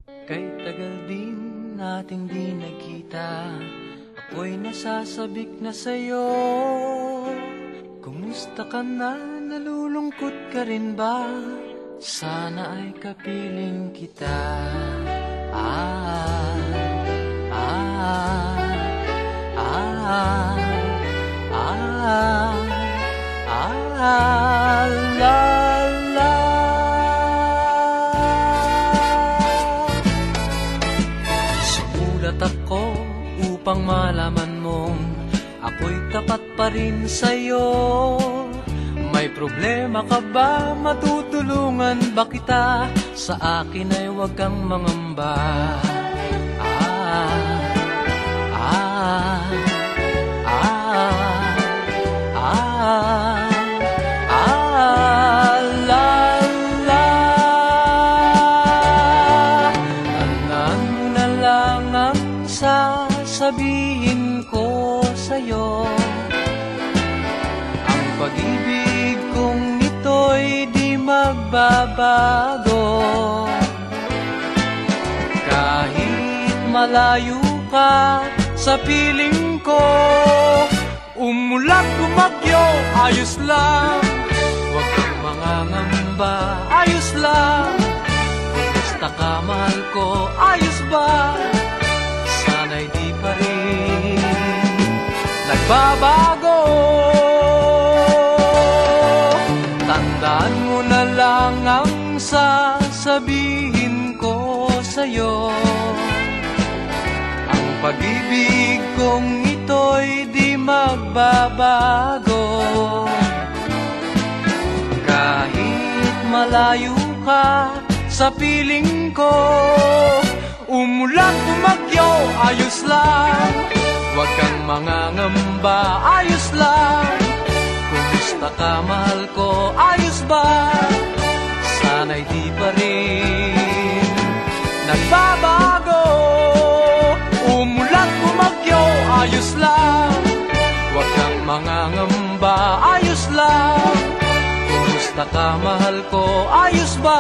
Kay tagal din nating di nagkita, ako'y nasasabik na sa'yo. Kumusta ka na? Nalulungkot ka rin ba? Sana ay kapiling kita. Sumulat ako upang malaman mong ako'y tapat pa rin sa'yo. May problema ka ba? Matutulungan ba kita? Sa akin ay huwag kang mangamba. Tandaan mo na lang ang sasabihin ko sa'yo. Ang pag-ibig kong ito'y di magbabago. Kahit malayo ka sa piling ko, umulat bumagyo, ayos lang. Huwag kang mangangamba, ayos lang. Kumusta ka, mahal ko, ayos ba? Sana'y di pa rin nagbabago. Tandaan mo na lang ang sasabihin ko sa'yo. Ang pag-ibig kong ito'y di magbabago. Kahit malayo ka sa piling ko, umulan bumagyo, ayos lang. Huwag kang mangangamba, ayos lang. Kumusta ka, mahal ko, ayos ba? Sana'y di pa rin nagbabago. Umulan bumagyo, ayos lang. Huwag kang mangangamba, ayos lang. Kumusta ka, mahal ko, ayos ba?